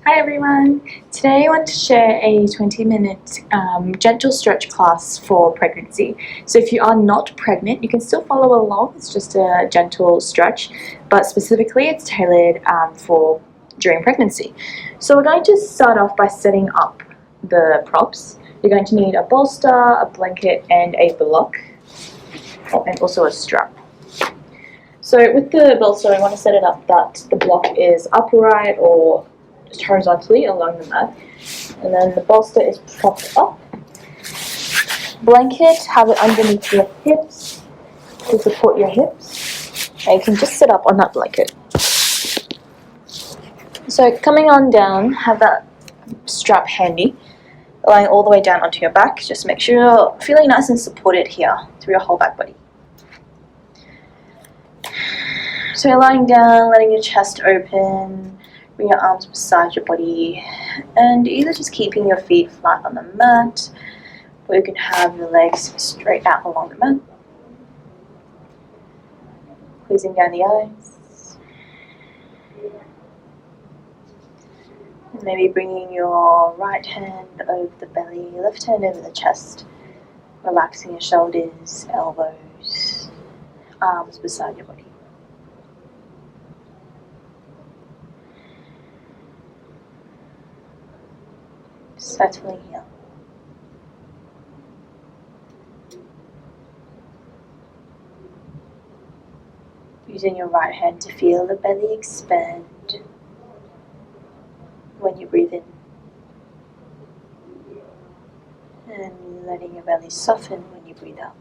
Hi everyone! Today I want to share a 20-minute gentle stretch class for pregnancy. So if you are not pregnant, you can still follow along. It's just a gentle stretch, but specifically it's tailored for during pregnancy. So we're going to start off by setting up the props. You're going to need a bolster, a blanket and a block, and also a strap. So with the bolster, I want to set it up that the block is upright or just horizontally along the mat, and then the bolster is propped up. Blanket, have it underneath your hips to support your hips, and you can just sit up on that blanket. So coming on down, have that strap handy, lying all the way down onto your back. Just make sure you're feeling nice and supported here through your whole back body. So you're lying down, letting your chest open. Bring your arms beside your body, and either just keeping your feet flat on the mat, or you can have your legs straight out along the mat. Closing down the eyes. And maybe bringing your right hand over the belly, left hand over the chest, relaxing your shoulders, elbows, arms beside your body. Settling here. Using your right hand to feel the belly expand when you breathe in, and letting your belly soften when you breathe out.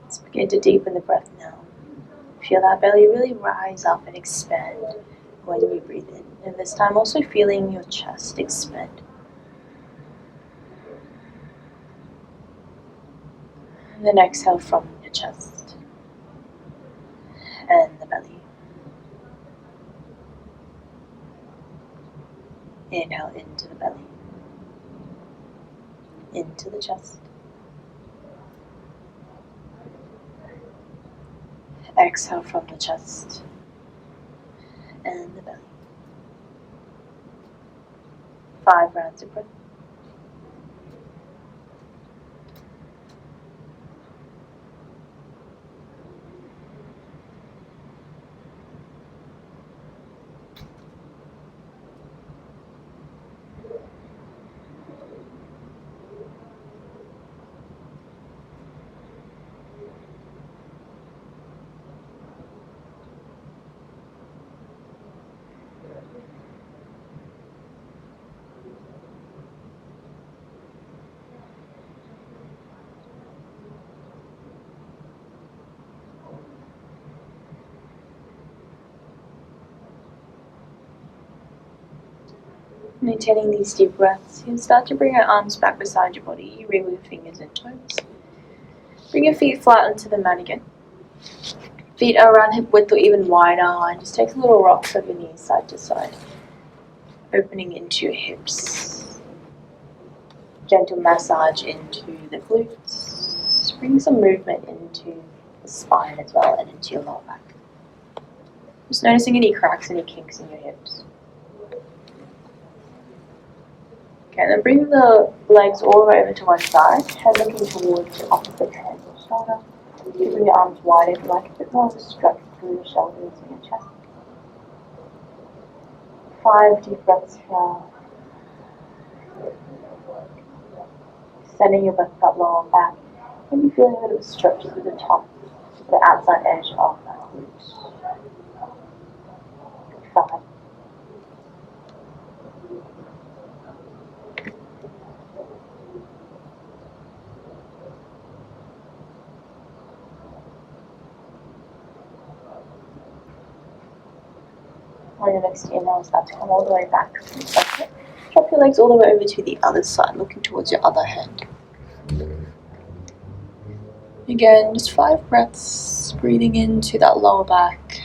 Let's begin to deepen the breath now. Feel that belly really rise up and expand when you breathe in. And this time also feeling your chest expand. And then exhale from your chest and the belly. Inhale into the belly, into the chest. Exhale from the chest and the belly. 5 rounds of breath. Maintaining these deep breaths, you can start to bring your arms back beside your body. You wriggle your fingers and toes. Bring your feet flat onto the mat again. Feet are around hip width or even wider, and just take a little rocks of your knees side to side, opening into your hips. Gentle massage into the glutes. Bring some movement into the spine as well and into your lower back. Just noticing any cracks, any kinks in your hips. Okay, then bring the legs all the way over to one side, head looking towards the opposite hand or shoulder. You bring your arms wide if you like, a bit more of a stretch through your shoulders and your chest. 5 deep breaths here. Extending your breath up lower back. Maybe feeling a bit of a stretch through the top, the outside edge of that glute. 5. On your next inhale, start to come all the way back. Drop your legs all the way over to the other side, looking towards your other hand. Again, just 5 breaths, breathing into that lower back.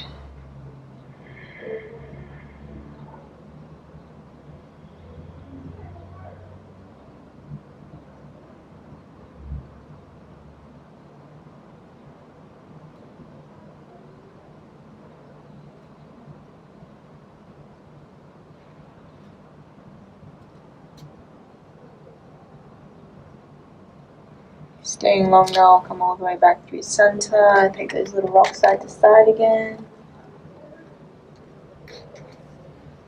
Staying long now, come all the way back through center. Take those little rocks side to side again.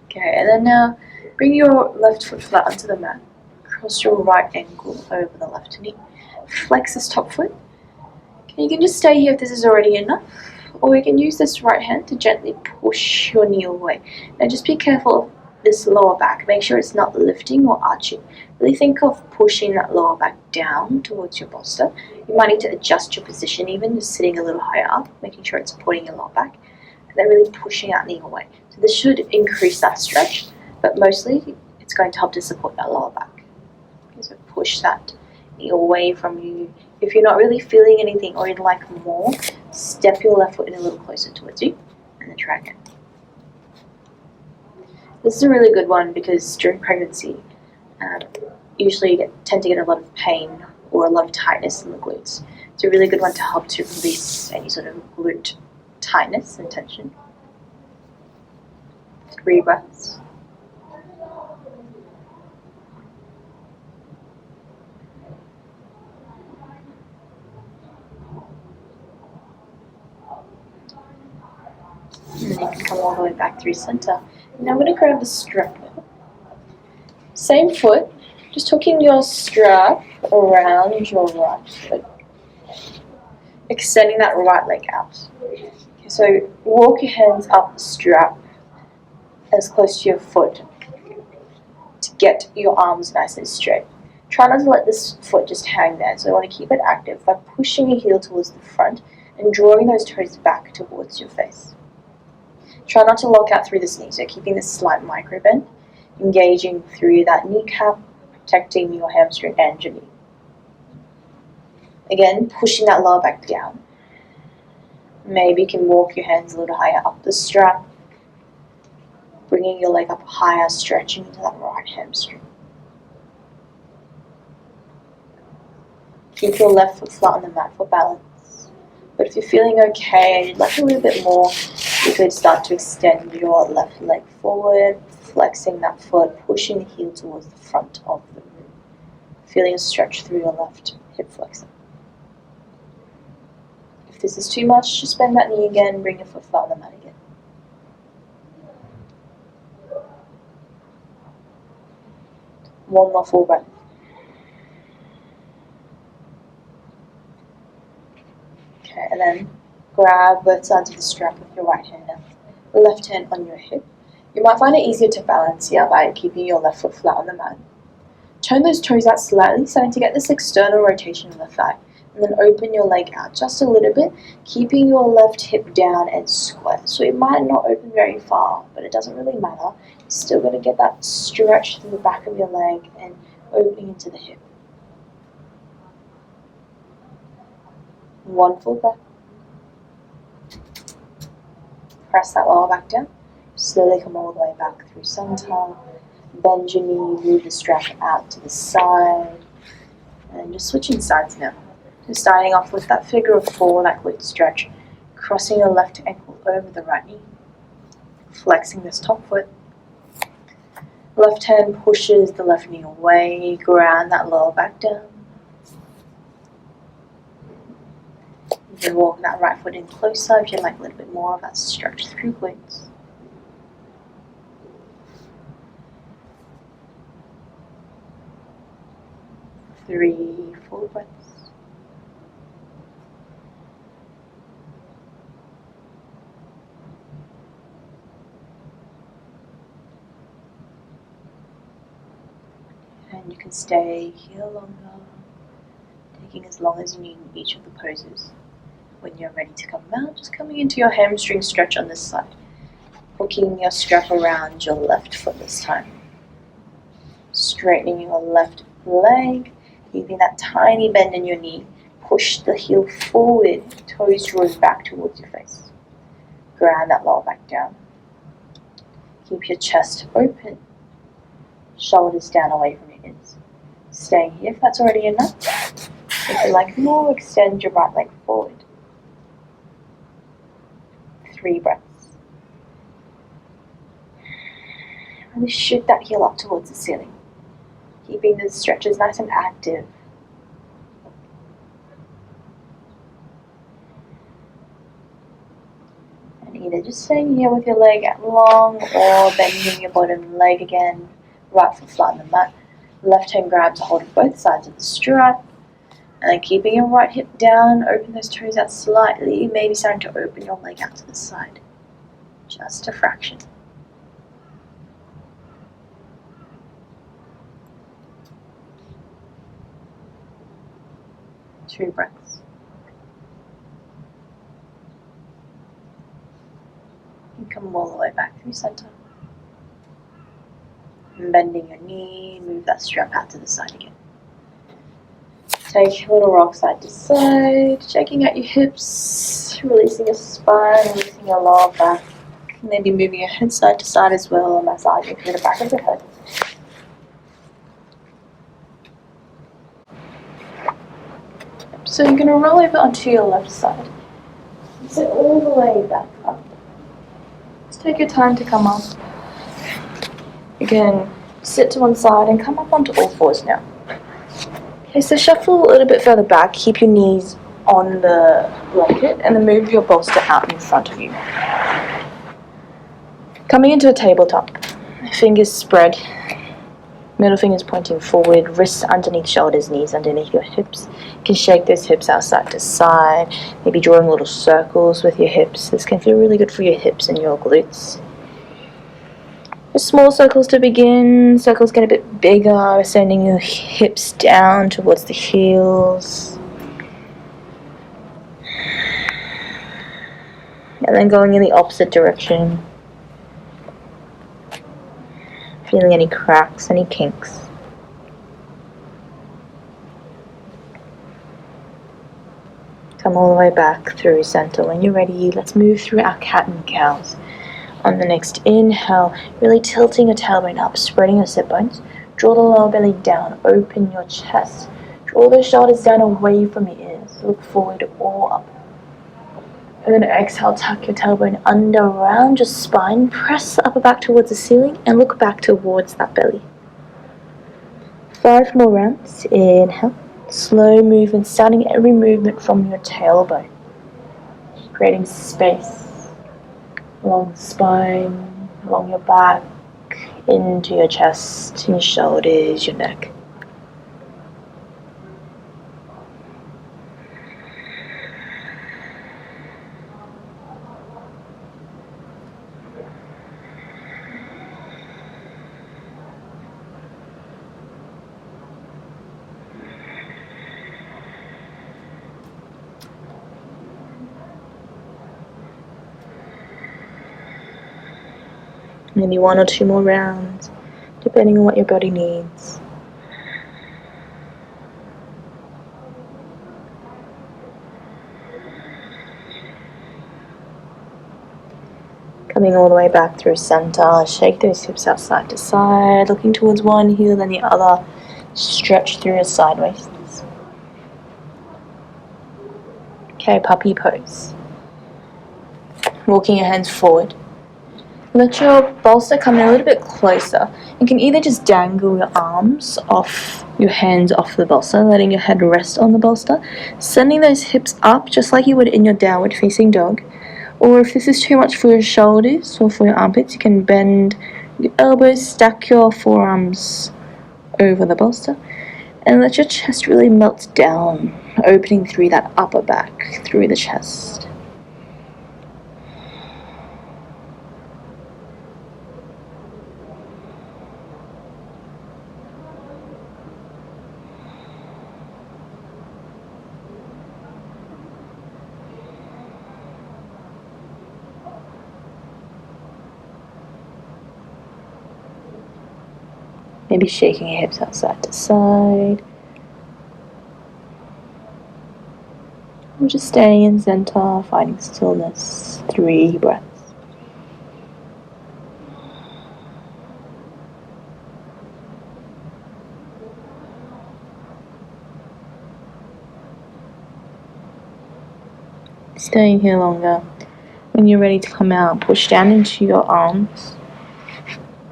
Okay, and then now bring your left foot flat onto the mat. Cross your right ankle over the left knee. Flex this top foot. You can just stay here if this is already enough, or you can use this right hand to gently push your knee away. Now just be careful of this lower back. Make sure it's not lifting or arching. Really think of pushing that lower back down towards your bolster. You might need to adjust your position even, just sitting a little higher up, making sure it's supporting your lower back. And then really pushing that knee away. So this should increase that stretch, but mostly it's going to help to support that lower back. Okay, so push that knee away from you. If you're not really feeling anything or you'd like more, step your left foot in a little closer towards you and then try again. This is a really good one because during pregnancy, usually you tend to get a lot of pain or a lot of tightness in the glutes. It's a really good one to help to release any sort of glute tightness and tension. 3 breaths. And then you can come all the way back through center. Now I'm going to grab the strap. Same foot, just hooking your strap around your right foot. Extending that right leg out. Okay, so walk your hands up the strap as close to your foot to get your arms nice and straight. Try not to let this foot just hang there, so you want to keep it active by pushing your heel towards the front and drawing those toes back towards your face. Try not to lock out through this knee, so keeping this slight micro bend, engaging through that kneecap, protecting your hamstring and your knee. Again, pushing that lower back down. Maybe you can walk your hands a little higher up the strap, bringing your leg up higher, stretching into that right hamstring. Keep your left foot flat on the mat for balance. But if you're feeling okay and you'd like a little bit more, you could start to extend your left leg forward, flexing that foot, pushing the heel towards the front of the room. Feeling a stretch through your left hip flexor. If this is too much, just bend that knee again, bring your foot flat on the mat again. One more full breath. Okay, and then grab both sides of the strap with your right hand now. The left hand on your hip. You might find it easier to balance here by keeping your left foot flat on the mat. Turn those toes out slightly, starting to get this external rotation of the thigh. And then open your leg out just a little bit, keeping your left hip down and square. So it might not open very far, but it doesn't really matter. You're still going to get that stretch through the back of your leg and opening into the hip. One full breath. Press that lower back down. Slowly come all the way back through center. Bend your knee, move the strap out to the side. And just switching sides now. So starting off with that figure of 4, that glute stretch. Crossing your left ankle over the right knee. Flexing this top foot. Left hand pushes the left knee away. Ground that lower back down. You can walk that right foot in closer if you'd like a little bit more of that stretch through glutes. Three full breaths. And you can stay here longer, taking as long as you need in each of the poses. When you're ready to come out, just coming into your hamstring stretch on this side. Hooking your strap around your left foot this time. Straightening your left leg, keeping that tiny bend in your knee. Push the heel forward, toes drawn back towards your face. Ground that lower back down. Keep your chest open, shoulders down away from your ears. Staying here if that's already enough. If you like more, extend your right leg forward. 3 breaths. Really shoot that heel up towards the ceiling. Keeping the stretches nice and active. just staying here with your leg long or bending your bottom leg again, right foot flat on the mat. Left hand grabs a hold of both sides of the strap. And then keeping your right hip down, open those toes out slightly, maybe starting to open your leg out to the side. Just a fraction. 2 breaths. And come all the way back through center. And bending your knee, move that strap out to the side again. Take a little rock side to side, checking out your hips, releasing your spine, releasing your lower back. Maybe moving your head side to side as well, massaging through the back of the head. So you're going to roll over onto your left side. Sit all the way back up. Just take your time to come up. You can sit to one side and come up onto all fours now. Okay, so shuffle a little bit further back. Keep your knees on the blanket and then move your bolster out in front of you. Coming into a tabletop. Fingers spread. Middle fingers pointing forward, wrists underneath shoulders, knees underneath your hips. You can shake those hips out side to side, maybe drawing little circles with your hips. This can feel really good for your hips and your glutes. Just small circles to begin. Circles get a bit bigger, sending your hips down towards the heels. And then going in the opposite direction. Feeling any cracks, any kinks. Come all the way back through center. When you're ready, let's move through our cat and cows. On the next inhale, really tilting your tailbone up, spreading your sit bones. Draw the lower belly down, open your chest. Draw those shoulders down away from your ears. Look forward or up. And then exhale, tuck your tailbone under, around your spine. Press the upper back towards the ceiling and look back towards that belly. 5 more rounds. Inhale. Slow movement, starting every movement from your tailbone. Creating space along the spine, along your back, into your chest, your shoulders, your neck. Maybe 1 or 2 more rounds, depending on what your body needs. Coming all the way back through center, shake those hips out side to side, looking towards one heel then the other, stretch through your sideways. Okay, puppy pose. Walking your hands forward. Let your bolster come in a little bit closer. You can either just dangle your arms off, your hands off the bolster, letting your head rest on the bolster, sending those hips up just like you would in your downward facing dog. Or if this is too much for your shoulders or for your armpits, you can bend your elbows, stack your forearms over the bolster, and let your chest really melt down, opening through that upper back, through the chest. Maybe shaking your hips out side to side. Or just staying in center, finding stillness. 3 breaths. Staying here longer. When you're ready to come out, push down into your arms.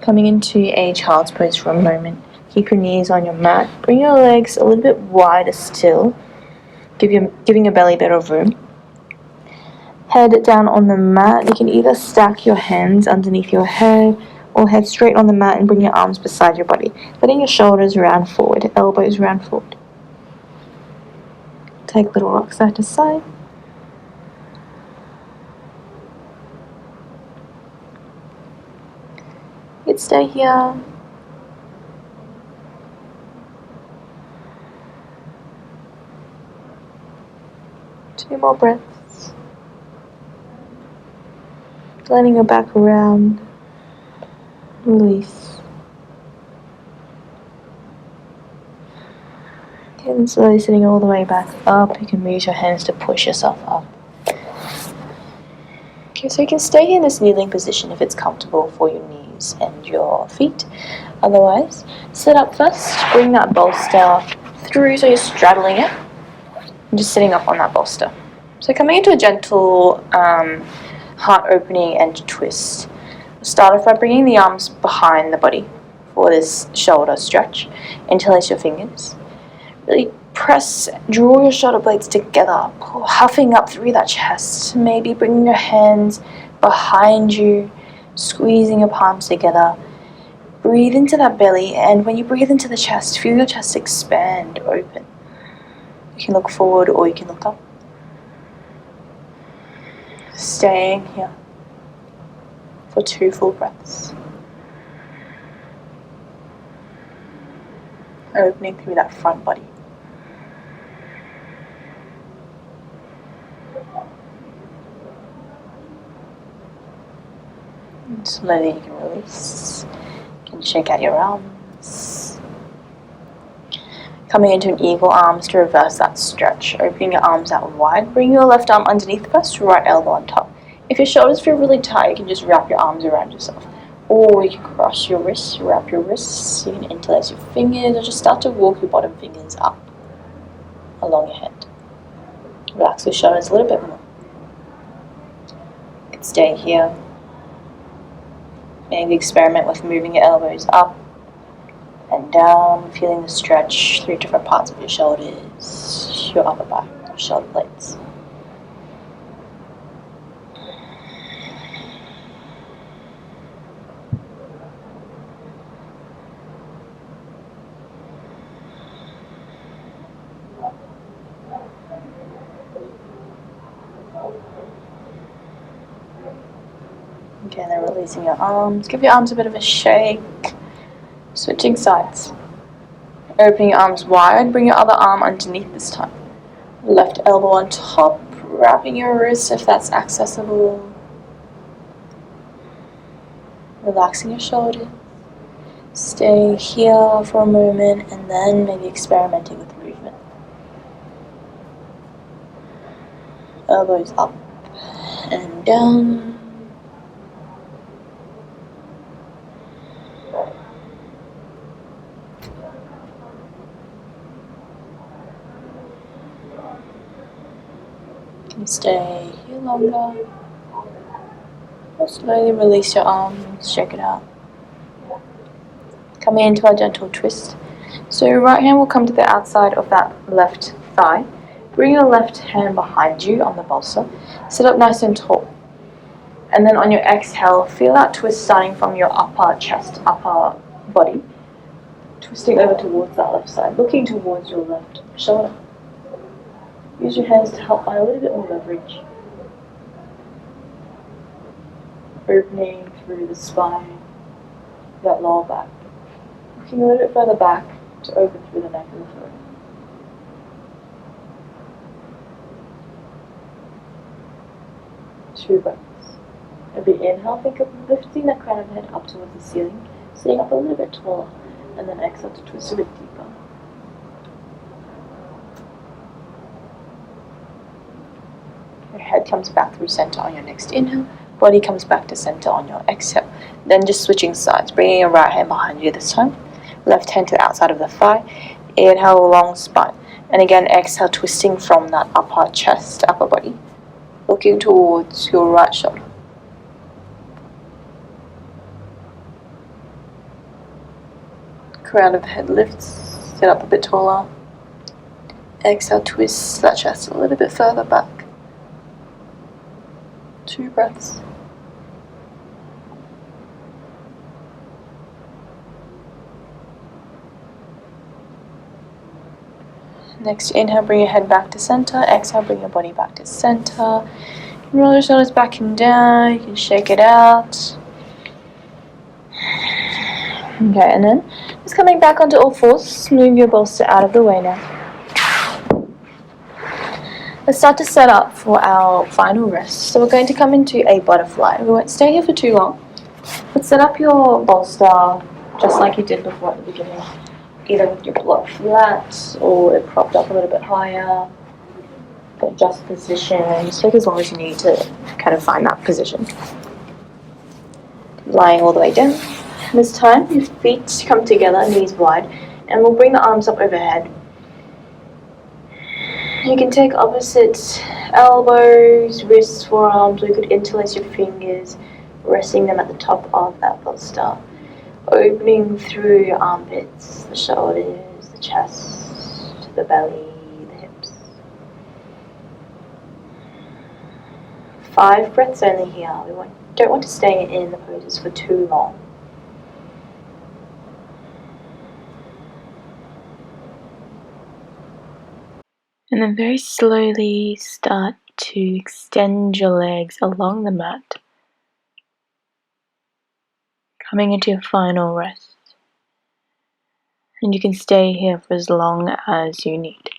Coming into a child's pose for a moment. Keep your knees on your mat. Bring your legs a little bit wider still, giving your belly a bit of room. Head down on the mat. You can either stack your hands underneath your head or head straight on the mat and bring your arms beside your body, letting your shoulders round forward, elbows round forward. Take little rocks side to side. You can stay here. Two more breaths. Letting your back around. Release. Okay, then slowly sitting all the way back up. You can use your hands to push yourself up. Okay, so you can stay in this kneeling position if it's comfortable for your knees and your feet. Otherwise, sit up first. Bring that bolster through so you're straddling it. And just sitting up on that bolster. So coming into a gentle heart opening and twist. Start off by bringing the arms behind the body for this shoulder stretch. Interlace your fingers. Really draw your shoulder blades together, huffing up through that chest. Maybe bringing your hands behind you, squeezing your palms together. Breathe into that belly, and when you breathe into the chest, feel your chest expand, open. You can look forward or you can look up. Staying here for 2 full breaths. Opening through that front body. And slowly you can release. You can shake out your arms. Coming into an eagle arms to reverse that stretch. Opening your arms out wide. Bring your left arm underneath first, right elbow on top. If your shoulders feel really tight, you can just wrap your arms around yourself. Or you can cross your wrists, wrap your wrists. You can interlace your fingers or just start to walk your bottom fingers up along your head. Relax your shoulders a little bit more. You can stay here. Maybe experiment with moving your elbows up and down, feeling the stretch through different parts of your shoulders, your upper back, your shoulder blades. Okay, then releasing your arms. Give your arms a bit of a shake. Switching sides. Opening your arms wide. Bring your other arm underneath this time. Left elbow on top. Wrapping your wrist if that's accessible. Relaxing your shoulders. Stay here for a moment and then maybe experimenting with movement. Elbows up and down. You can stay here longer. Or slowly release your arms, shake it out. Coming into a gentle twist. So your right hand will come to the outside of that left thigh. Bring your left hand behind you on the bolster. Sit up nice and tall. And then on your exhale, feel that twist starting from your upper chest, upper body. Twisting over towards that left side, looking towards your left shoulder. Use your hands to help find a little bit more leverage. Opening through the spine, that lower back. Looking a little bit further back to open through the neck and the throat. Two breaths. Every inhale, think of lifting the crown of the head up towards the ceiling, sitting up a little bit taller, and then exhale to twist a bit deeper. Your head comes back through center on your next inhale, body comes back to center on your exhale. Then just switching sides, bringing your right hand behind you this time, left hand to the outside of the thigh, inhale, long spine, and again exhale, twisting from that upper chest, upper body, looking towards your right shoulder. Crown of the head lifts, sit up a bit taller. Exhale, twist that chest a little bit further back. 2 breaths. Next, inhale, bring your head back to center. Exhale, bring your body back to center. Roll your shoulders back and down. You can shake it out. Okay, and then just coming back onto all fours. Move your bolster out of the way now. Let's start to set up for our final rest. So we're going to come into a butterfly. We won't stay here for too long. But set up your bolster just like you did before at the beginning. Either with your block flat or it propped up a little bit higher. Adjust position. Just take as long as you need to kind of find that position. Lying all the way down. This time, your feet come together, knees wide, and we'll bring the arms up overhead. You can take opposite elbows, wrists, forearms, or you could interlace your fingers, resting them at the top of that bolster. Opening through your armpits, the shoulders, the chest, the belly, the hips. 5 breaths only here. We don't want to stay in the poses for too long. And then very slowly start to extend your legs along the mat, coming into your final rest. And you can stay here for as long as you need.